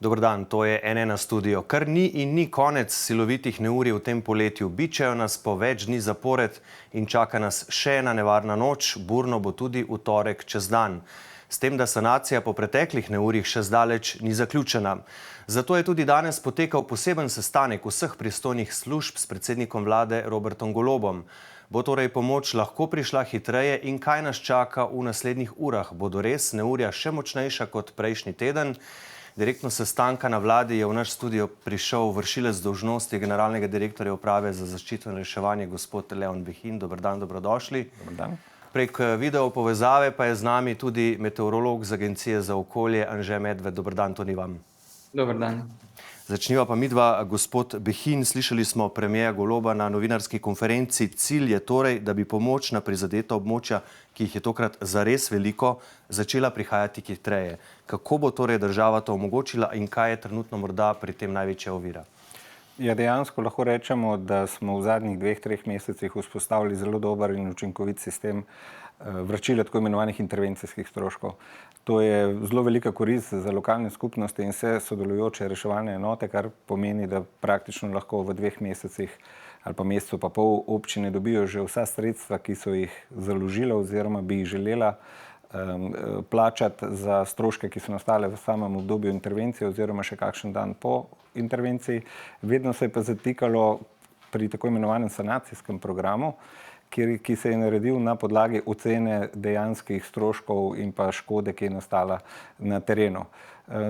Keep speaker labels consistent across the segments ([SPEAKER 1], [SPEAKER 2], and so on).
[SPEAKER 1] Dober dan, to je N1 studio. Kar ni in ni konec silovitih neurij v tem poletju. Bičejo nas po več dni zapored in čaka nas še ena nevarna noč. Burno bo tudi v torek čez dan. S tem, da sanacija po preteklih neurjih še zdaleč ni zaključena. Zato je tudi danes potekal poseben sestanek vseh pristojnih služb s predsednikom vlade Robertom Golobom. Bo torej pomoč lahko prišla hitreje in kaj nas čaka v naslednjih urah? Bodo res neurja še močnejša kot prejšnji teden? Direktno sestanka na vladi je v naš studio prišel vršilec dolžnosti generalnega direktorja uprave za zaščito in reševanje gospod Leon Behin. Dober dan, dobrodošli.
[SPEAKER 2] Dober dan.
[SPEAKER 1] Prek video povezave pa je z nami tudi meteorolog z Agencije za okolje Anže Medved. Dober dan, tudi vam.
[SPEAKER 3] Dober dan.
[SPEAKER 1] Začniva pa midva, gospod Behin. Slišali smo premierja Goloba na novinarski konferenci. Cilj je torej, da bi pomoč na prizadeta območja, ki jih je tokrat zares veliko, začela prihajati hitreje. Kako bo torej država to omogočila in kaj je trenutno morda pri tem največja ovira?
[SPEAKER 2] Ja, dejansko lahko rečemo, da smo v zadnjih 2-3 mesecih vzpostavili zelo dober in učinkovit sistem vračila tako imenovanih intervencijskih stroškov. To je zelo velika korist za lokalne skupnosti in vse sodelujoče reševalne enote, kar pomeni, da praktično lahko v 2 mesecih ali pa mesecu pa pol občine dobijo že vsa sredstva, ki so jih založile oziroma bi jih želela plačati za stroške, ki so nastale v samem obdobju intervencije oziroma še kakšen dan po intervenciji. Vedno se je pa zatikalo pri tako imenovanem sanacijskem programu, ki se je naredil na podlagi ocene dejanskih stroškov in pa škode, ki je nastala na terenu.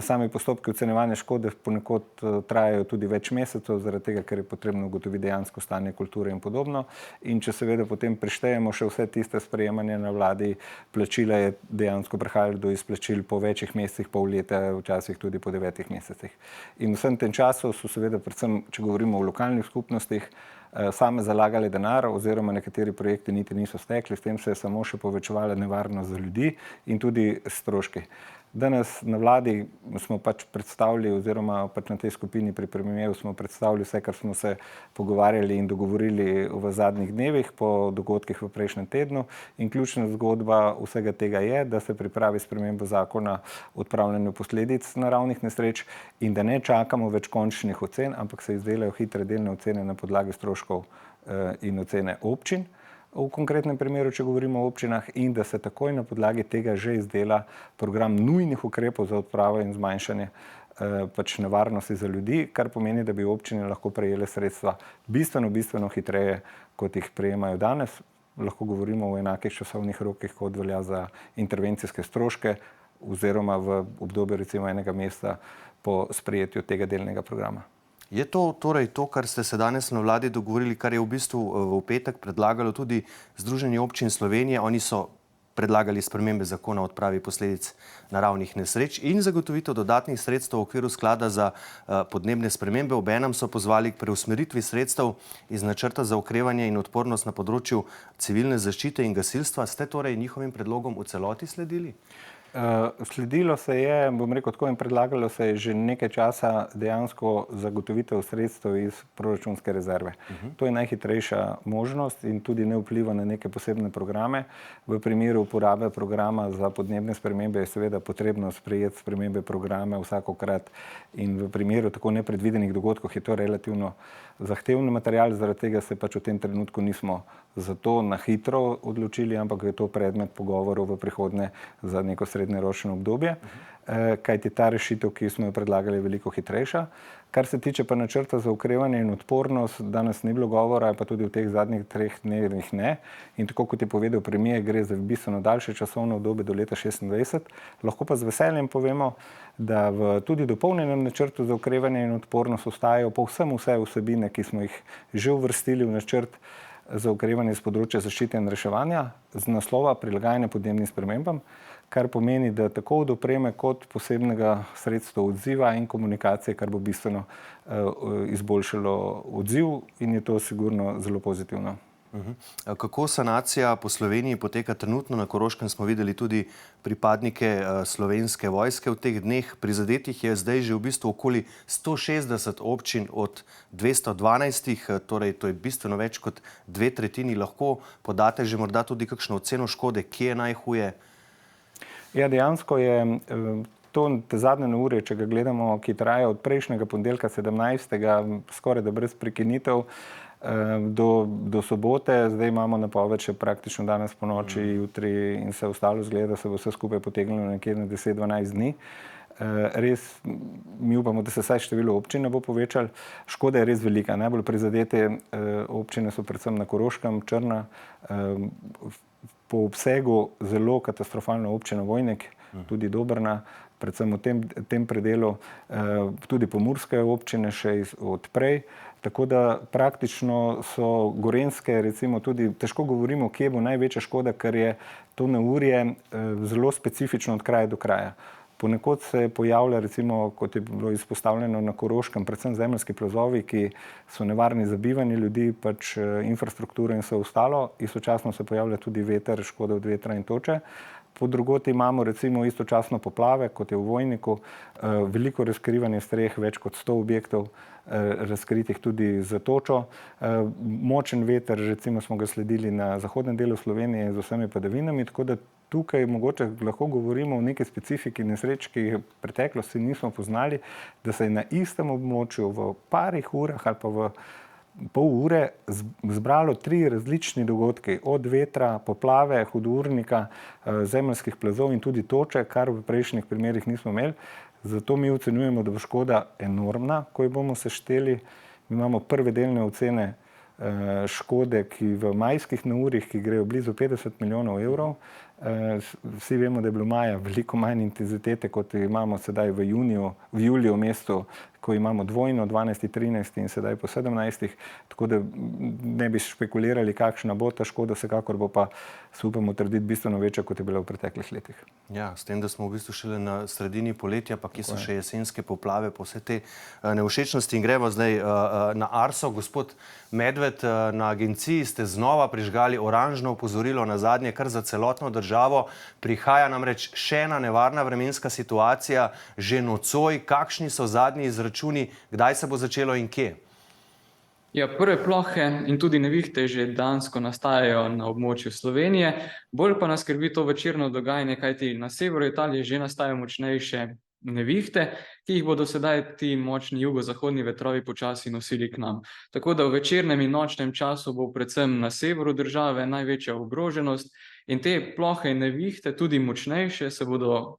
[SPEAKER 2] Sami postopki ocenjevanja škode ponekod trajajo tudi več mesecev, zaradi tega, ker je potrebno ugotoviti dejansko stanje kulture in podobno. In če seveda potem prištejemo še vse tiste sprejemanja na vladi, plačila je dejansko prihajalo do izplačil po večjih mesecih, pol leta, včasih tudi po 9 mesecih. In v vsem tem času so seveda, predvsem, če govorimo o lokalnih skupnostih, same zalagali denar oziroma nekateri projekti niti niso stekli, s tem se je samo še povečevala nevarnost za ljudi in tudi stroški. Danes na vladi smo predstavili oziroma na tej skupini pri premierju smo predstavili vse, kar smo se pogovarjali in dogovorili v zadnjih dnevih po dogodkih v prejšnjem tednu. In ključna zgodba vsega tega je, da se pripravi spremembo zakona o odpravljanju posledic naravnih nesreč in da ne čakamo več končnih ocen, ampak se izdelajo hitre delne ocene na podlagi stroškov in ocene občin. V konkretnem primeru, če govorimo o občinah, in da se takoj na podlagi tega že izdela program nujnih ukrepov za odpravo in zmanjšanje nevarnosti za ljudi, kar pomeni, da bi občine lahko prejele sredstva bistveno hitreje, kot jih prejemajo danes. Lahko govorimo o enakih časovnih rokih, kot velja za intervencijske stroške oziroma v obdobju recimo enega meseca po sprejetju tega delnega programa.
[SPEAKER 1] Je to torej to, kar ste se danes na vladi dogovorili, kar je v bistvu v petek predlagalo tudi Združenje občin Slovenije? Oni so predlagali spremembe zakona o odpravi posledic naravnih nesreč in zagotovitev dodatnih sredstev v okviru sklada za podnebne spremembe. Obenem so pozvali k preusmeritvi sredstev iz načrta za okrevanje in odpornost na področju civilne zaščite in gasilstva. Ste torej njihovim predlogom v celoti sledili?
[SPEAKER 2] Sledilo se je, bom rekel tako, in predlagalo se je že nekaj časa dejansko zagotovitev sredstev iz proračunske rezerve. To je najhitrejša možnost in tudi ne vpliva na neke posebne programe. V primeru uporabe programa za podnebne spremembe je seveda potrebno sprejeti spremembe programe vsakokrat in v primeru tako nepredvidenih dogodkov je to relativno zahteven material, zaradi tega se v tem trenutku nismo za to na hitro odločili, ampak je to predmet pogovorov v prihodnje za neko srednjeročno obdobje, kajti ta rešitev, ki smo jo predlagali, je veliko hitrejša. Kar se tiče pa načrta za okrevanje in odpornost, danes ni bilo govora, pa tudi v teh zadnjih 3 dnevih ne. In tako kot je povedal premier, gre za bistveno daljše časovno obdobje do leta 2026. Lahko pa z veseljem povemo, da v tudi dopolnjenem načrtu za okrevanje in odpornost ostajajo povsem vse vsebine, ki smo jih že uvrstili v načrt za okrevanje z področja zaščite in reševanja z naslova prilagajanja podnebnim spremembam, kar pomeni, da tako od opreme kot posebnega sredstva odziva in komunikacije, kar bo bistveno izboljšalo odziv in je to sigurno zelo pozitivno.
[SPEAKER 1] Kako sanacija po Sloveniji poteka trenutno? Na Koroškem smo videli tudi pripadnike Slovenske vojske v teh dneh. Prizadetih je zdaj že v bistvu okoli 160 občin od 212, torej to je bistveno več kot 2/3. Lahko podate že morda tudi kakšno oceno škode, kje je najhuje?
[SPEAKER 2] Ja, dejansko je te zadnje neurje, če ga gledamo, ki traja od prejšnjega ponedeljka 17. skoraj da brez prekinitev, do sobote, zdaj imamo napoved še praktično danes po noči, jutri in se ostalo zgleda, da se bo vse skupaj potegnilo nekje na 10-12 dni. Res, mi upamo, da se vsaj število občin ne bo povečalo. Škoda je res velika. Najbolj prizadete občine so predvsem na Koroškem, Črna, po obsegu zelo katastrofalna občina Vojnik, tudi Dobrna, predvsem v tem predelu, tudi pomurske občine še od prej. Tako da praktično so gorenjske, recimo tudi, težko govorimo, kje bo največja škoda, ker je to neurje zelo specifično od kraja do kraja. Ponekod se pojavlja, recimo, kot je bilo izpostavljeno na Koroškem, predvsem zemeljski plazovi, ki so nevarni za bivanje ljudi, pač infrastrukture in vse ostalo. Istočasno se pojavlja tudi veter, škode od vetra in toče. Po drugoti imamo recimo istočasno poplave, kot je v Vojniku, veliko razkrivanje streh, več kot 100 objektov razkritih tudi za točo. Močen veter, recimo smo ga sledili na zahodnem delu Slovenije z vsemi padavinami, tako da tukaj mogoče lahko govorimo o neki specifiki nesreč, ki jih v preteklosti nismo poznali, da se je na istem območju v parih urah ali pa v pol ure zbralo 3 različni dogodki, od vetra, poplave, hudournika, zemeljskih plazov in tudi toče, kar v prejšnjih primerih nismo imeli. Zato mi ocenjujemo, da bo škoda enormna, ko jo bomo sešteli. Mi imamo prve delne ocene škode, ki v majskih neurjih, ki grejo blizu 50 milijonov evrov. Vsi vemo, da je bilo maja veliko manj intenzitete, kot imamo sedaj v juliju v mestu, ko imamo dvojno, 12, 13 in sedaj po 17. Tako da ne bi špekulirali, kakšna bo ta škoda, vsekakor bo pa, se upamo trditi, bistveno večja, kot je bila v preteklih letih.
[SPEAKER 1] Ja, s tem, da smo v bistvu šele na sredini poletja, pa ki so še jesenske poplave, po vse te nevšečnosti. In gremo zdaj na Arso. Gospod Medved, na agenciji ste znova prižgali oranžno opozorilo, na zadnje kar za celotno državo. Prihaja namreč še ena nevarna vremenska situacija, že nocoj. Kakšni so zadnji izračuni, kdaj se bo začelo in kje?
[SPEAKER 3] Ja, prve plohe in tudi nevihte že dejansko nastajajo na območju Slovenije. Bolj pa nas skrbi to večerno dogajanje, kajti na severu Italije že nastajajo močnejše nevihte, ki jih bodo sedaj ti močni jugozahodni vetrovi počasi nosili k nam. Tako da v večernem in nočnem času bo predvsem na severu države največja ogroženost in te plohe in nevihte, tudi močnejše, se bodo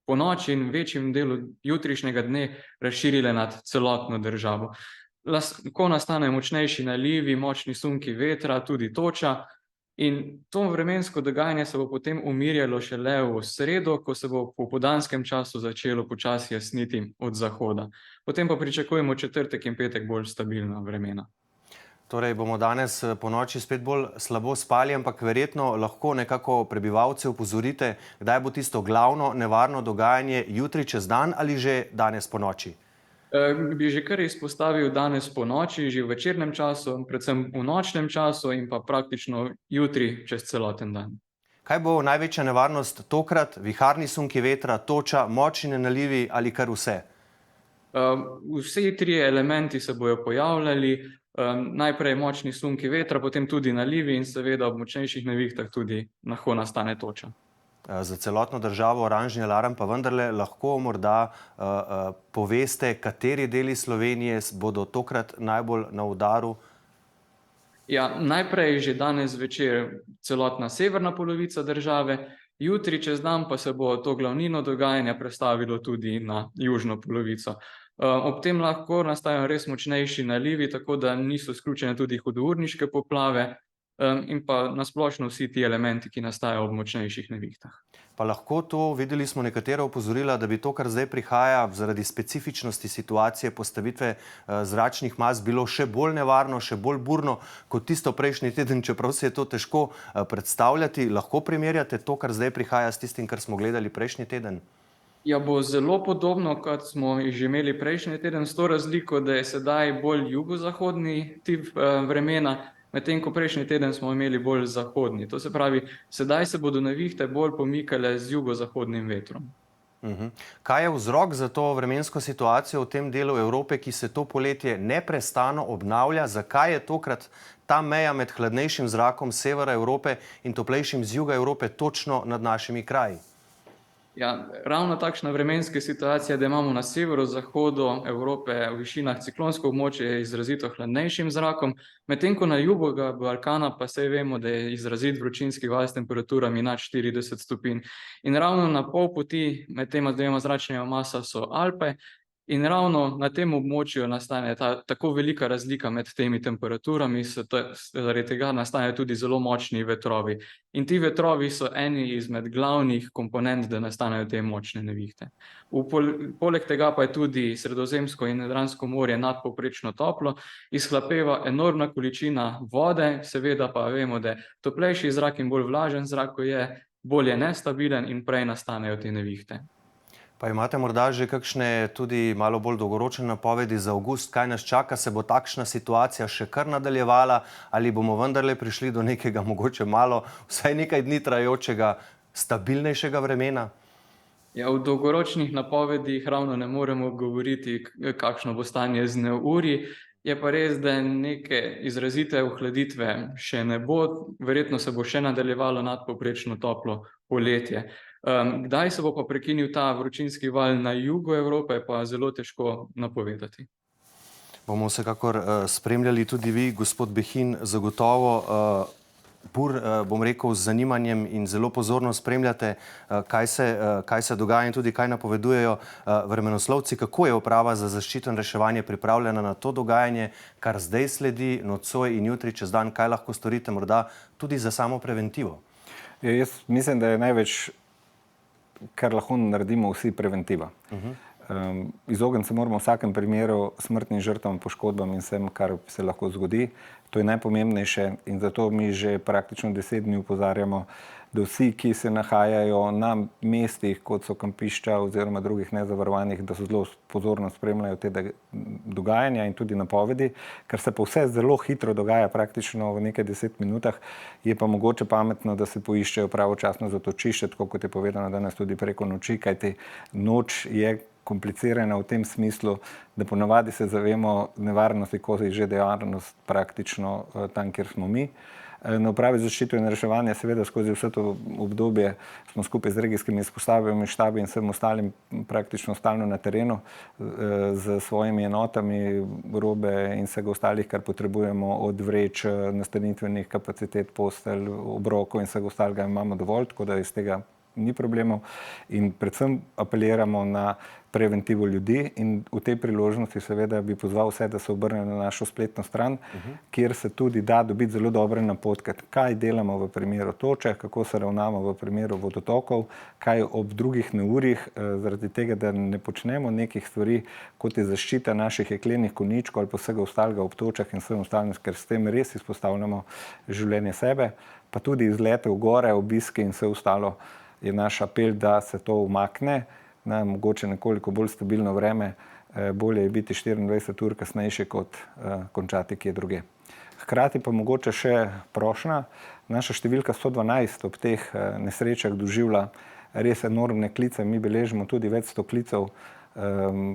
[SPEAKER 3] po noči in večjem delu jutrišnjega dne razširile nad celotno državo. Ko nastanejo močnejši nalivi, močni sunki vetra, tudi toča, in to vremensko dogajanje se bo potem umirjalo šele v sredo, ko se bo v popoldanskem času začelo počasi jasniti od zahoda. Potem pa pričakujemo četrtek in petek bolj stabilna vremena.
[SPEAKER 1] Torej bomo danes po noči spet bolj slabo spali, ampak verjetno lahko nekako prebivalce opozorite, kdaj bo tisto glavno nevarno dogajanje, jutri čez dan ali že danes po noči?
[SPEAKER 3] Bi že kar izpostavil danes po noči, že v večernem času, predvsem v nočnem času in pa praktično jutri čez celoten dan.
[SPEAKER 1] Kaj bo največja nevarnost tokrat? Viharni sunki vetra, toča, močni nalivi ali kar vse?
[SPEAKER 3] Vsi 3 elementi se bojo pojavljali. Najprej močni sunki vetra, potem tudi nalivi in seveda ob močnejših nevihtah tudi lahko nastane toča.
[SPEAKER 1] Za celotno državo oranžni alarm, pa vendarle lahko morda poveste, kateri deli Slovenije bodo tokrat najbolj na udaru?
[SPEAKER 3] Ja, najprej že danes večer celotna severna polovica države, jutri čez dan pa se bo to glavnino dogajanja prestavilo tudi na južno polovico. Ob tem lahko nastajajo res močnejši nalivi, tako da niso izključene tudi hudourniške poplave in pa nasplošno vsi ti elementi, ki nastajajo ob močnejših nevihtah.
[SPEAKER 1] Pa lahko to, videli smo nekatera opozorila, da bi to, kar zdaj prihaja zaradi specifičnosti situacije postavitve zračnih mas, bilo še bolj nevarno, še bolj burno kot tisto prejšnji teden, čeprav se je to težko predstavljati. Lahko primerjate to, kar zdaj prihaja s tistim, kar smo gledali prejšnji teden?
[SPEAKER 3] Ja, bo zelo podobno, kot smo že imeli prejšnji teden, s to razliko, da je sedaj bolj jugozahodni tip vremena, medtem ko prejšnji teden smo imeli bolj zahodni. To se pravi, sedaj se bodo nevihte bolj pomikale z jugozahodnim vetrom.
[SPEAKER 1] Kaj je vzrok za to vremensko situacijo v tem delu Evrope, ki se to poletje neprestano obnavlja? Zakaj je tokrat ta meja med hladnejšim zrakom severa Evrope in toplejšim z juga Evrope točno nad našimi kraji?
[SPEAKER 3] Ja, ravno takšna vremenska situacija, da imamo na severozahodu Evrope v višinah ciklonsko območje izrazito hladnejšim zrakom, medtem ko na jugu Balkana pa saj vemo, da je izrazit vročinski val s temperaturami nad 40 stopinj. In ravno na pol poti med tema dvema zračnima masa so Alpe, in ravno na tem območju nastane tako velika razlika med temi temperaturami, zaradi tega nastanejo tudi zelo močni vetrovi. In ti vetrovi so eni izmed glavnih komponent, da nastanejo te močne nevihte. Poleg tega pa je tudi Sredozemsko in Jadransko morje nadpovprečno toplo, izhlapeva enormna količina vode, seveda pa vemo, da toplejši zrak in bolj vlažen zrak, ko je, bolj je nestabilen in prej nastanejo te nevihte.
[SPEAKER 1] Pa imate morda že kakšne tudi malo bolj dolgoročne napovedi za avgust? Kaj nas čaka? Se bo takšna situacija še kar nadaljevala ali bomo vendarle prišli do nekega mogoče malo, vsaj nekaj dni trajajočega, stabilnejšega vremena?
[SPEAKER 3] Ja, v dolgoročnih napovedih ravno ne moremo govoriti, kakšno bo stanje z neurji. Je pa res, da neke izrazite ohladitve še ne bo, verjetno se bo še nadaljevalo nadpovprečno toplo poletje. Kdaj se bo pa prekinil ta vročinski val na jugu Evrope, pa zelo težko napovedati.
[SPEAKER 1] Bomo vsekakor spremljali tudi vi, gospod Behin, zagotovo bom rekel, z zanimanjem in zelo pozorno spremljate, kaj se dogaja in tudi kaj napovedujejo vremenoslovci. Kako je Uprava za zaščito in reševanje pripravljena na to dogajanje, kar zdaj sledi, nocoj in jutri čez dan, kaj lahko storite morda tudi za samo preventivo?
[SPEAKER 2] Ja, jaz mislim, da je največ, kar lahko naredimo vsi, preventiva. Izogniti se moramo v vsakem primeru smrtnim žrtvam, poškodbam in vsem, kar se lahko zgodi. To je najpomembnejše in zato mi že praktično 10 dni opozarjamo, da vsi, ki se nahajajo na mestih, kot so kampišča oziroma drugih nezavarovanih, da so zelo pozorno spremljajo te dogajanja in tudi napovedi, ker se pa vse zelo hitro dogaja, praktično v nekaj 10 minutah, je pa mogoče pametno, da se poiščejo pravočasno zatočišče, tako kot je povedano danes tudi preko noči, kajti noč je komplicirana v tem smislu, da ponavadi se zavemo nevarnosti, ko je že dejavnost praktično tam, kjer smo mi. Na Upravi za zaščito in reševanje seveda skozi vse to obdobje smo skupaj z regijskimi izpostavami, štabi in vsem ostalim praktično stalno na terenu z svojimi enotami, robe in vsega ostalih, kar potrebujemo, od vreč, nastanitvenih kapacitet, postelj, obrokov in vsega ostalega imamo dovolj, tako da iz tega ni problemov in predvsem apeliramo na preventivo ljudi in v tej priložnosti seveda bi pozval vse, da se obrnejo na našo spletno stran, kjer se tudi da dobiti zelo dobre napotke, kaj delamo v primeru toče, kako se ravnamo v primeru vodotokov, kaj ob drugih neurjih, zaradi tega, da ne počnemo nekih stvari, kot je zaščita naših jeklenih konjičkov ali pa vsega ostalega ob točah in vsem ostalim, ker s tem res izpostavljamo življenje sebe, pa tudi izlete v gore, obiske in vse ostalo. Je naš apel, da se to umakne, na mogoče nekoliko bolj stabilno vreme, bolje je biti 24 ur kasnejše, kot končati kje druge. Hkrati pa mogoče še prošnja, naša številka 112 ob teh nesrečah doživlja res enormne klice, mi beležimo tudi več 100 klicev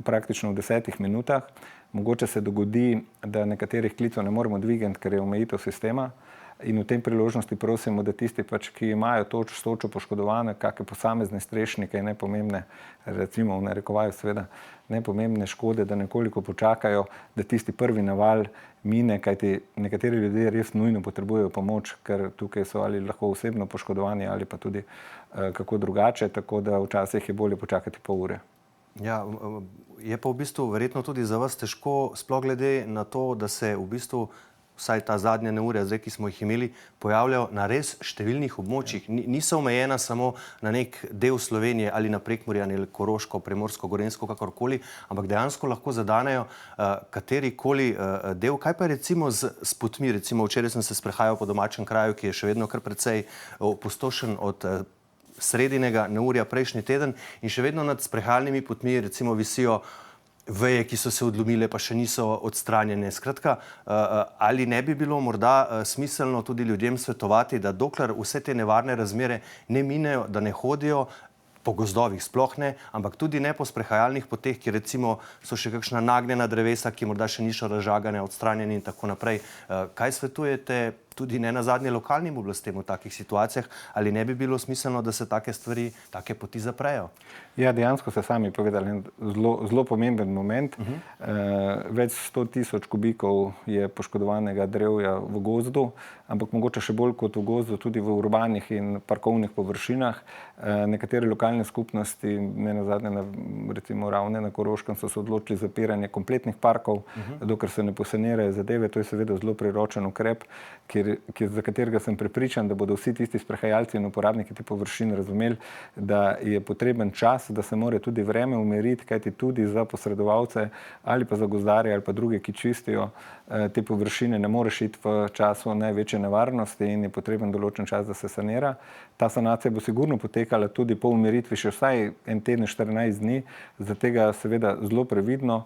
[SPEAKER 2] praktično v 10 minutah. Mogoče se dogodi, da nekaterih klicev ne moremo dvigati, ker je omejitev sistema. In v tem priložnosti prosimo, da tisti, ki imajo točo poškodovane, kakšne posamezne strešnike, nepomembne, recimo v narekovaju seveda, nepomembne škode, da nekoliko počakajo, da tisti prvi naval mine, kajti nekateri ljudje res nujno potrebujejo pomoč, ker tukaj so ali lahko osebno poškodovani ali pa tudi kako drugače, tako da včasih je bolje počakati pol ure.
[SPEAKER 1] Ja, je pa v bistvu verjetno tudi za vas težko, sploh glede na to, da se v bistvu vsaj ta zadnja neurja, zdaj, ki smo jih imeli, pojavljajo na res številnih območjih. Niso omejena samo na nek del Slovenije ali na Prekmurje ali Koroško, Primorsko, Gorenjsko, kakorkoli, ampak dejansko lahko zadanejo katerikoli del. Kaj pa recimo s potmi? Recimo včeraj sem se sprehajal po domačem kraju, ki je še vedno kar precej opustošen od sredinega neurja prejšnji teden in še vedno nad sprehajalnimi potmi recimo visijo veje, ki so se odlomile, pa še niso odstranjene. Skratka, ali ne bi bilo morda smiselno tudi ljudem svetovati, da dokler vse te nevarne razmere ne minejo, da ne hodijo po gozdovih, sploh ne, ampak tudi ne po sprehajalnih poteh, ki recimo so še kakšna nagnjena drevesa, ki morda še niso razžagane, odstranjeni in tako naprej. Kaj svetujete tudi ne nazadnje lokalnim oblastem v takih situacijah, ali ne bi bilo smiselno, da se take stvari, take poti zaprejo?
[SPEAKER 2] Ja, dejansko ste sami povedali en zelo pomemben moment. Več 100 tisoč kubikov je poškodovanega drevja v gozdu, ampak mogoče še bolj kot v gozdu, tudi v urbanih in parkovnih površinah. Nekatere lokalne skupnosti, ne nazadnje recimo Ravne na Koroškem, so se odločili za zapiranje kompletnih parkov, dokler se ne posanirajo zadeve. To je seveda zelo priročen ukrep, za katerega sem prepričan, da bodo vsi tisti sprehajalci in uporabniki te površine razumeli, da je potreben čas, da se mora tudi vreme umiriti, kajti tudi za posredovalce ali pa za gozdarje ali pa druge, ki čistijo te površine, ne moreš iti v času največje nevarnosti in je potreben določen čas, da se sanira. Ta sanacija bo sigurno potekala tudi po umiritvi še vsaj en teden, 14 dni, zato tega seveda zelo previdno.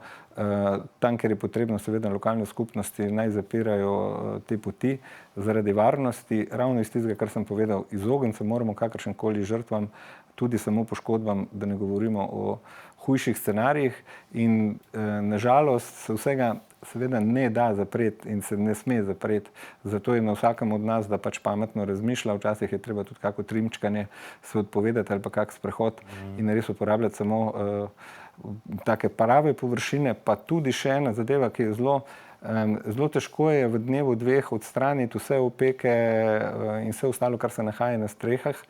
[SPEAKER 2] Tam, kjer je potrebno, seveda lokalne skupnosti naj zapirajo te poti zaradi varnosti. Ravno iz tistega, kar sem povedal, izogniti se moramo kakršenkoli žrtvam, tudi samo poškodbam, da ne govorimo o hujših scenarijih. In nažalost se vsega seveda ne da zapreti in se ne sme zapreti. Zato je na vsakem od nas, da pač pametno razmišlja. Včasih je treba tudi kako trimčkanje se odpovedati ali pa kak sprehod in res uporabljati samo take prave površine. Pa tudi še ena zadeva, ki je zelo težko je v dnevu dveh odstraniti vse opeke in vse ostalo, kar se nahaja na strehah.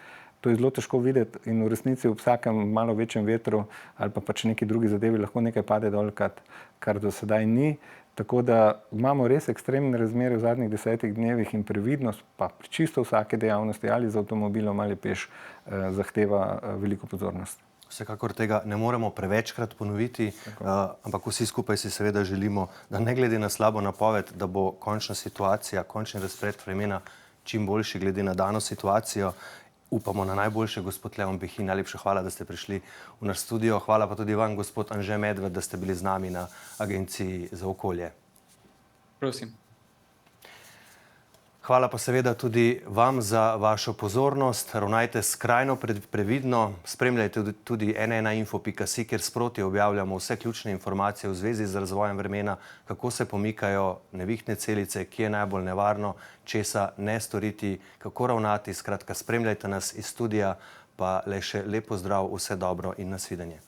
[SPEAKER 2] To je zelo težko videti in v resnici ob vsakem malo večjem vetru ali pa pač neki drugi zadevi lahko nekaj pade dol, kar do sedaj ni. Tako da imamo res ekstremne razmere v zadnjih 10 dnevih in previdnost pa pri čisto vsake dejavnosti ali z avtomobilom ali peš zahteva veliko pozornost.
[SPEAKER 1] Vsekakor tega ne moremo prevečkrat ponoviti, ampak vsi skupaj si seveda želimo, da ne glede na slabo napoved, da bo končna situacija, končni razplet vremena čim boljši glede na dano situacijo. Upamo na najboljše, gospod Leon Behin. Najlepša hvala, da ste prišli v naš studio. Hvala pa tudi vam, gospod Anže Medved, da ste bili z nami na Agenciji za okolje.
[SPEAKER 3] Prosim.
[SPEAKER 1] Hvala pa seveda tudi vam za vašo pozornost. Ravnajte skrajno previdno. Spremljajte tudi n1info.si, kjer sproti objavljamo vse ključne informacije v zvezi z razvojem vremena, kako se pomikajo nevihtne celice, kje je najbolj nevarno, česa ne storiti, kako ravnati. Skratka, spremljajte nas iz studia, pa le še lep pozdrav, vse dobro in nasvidenje.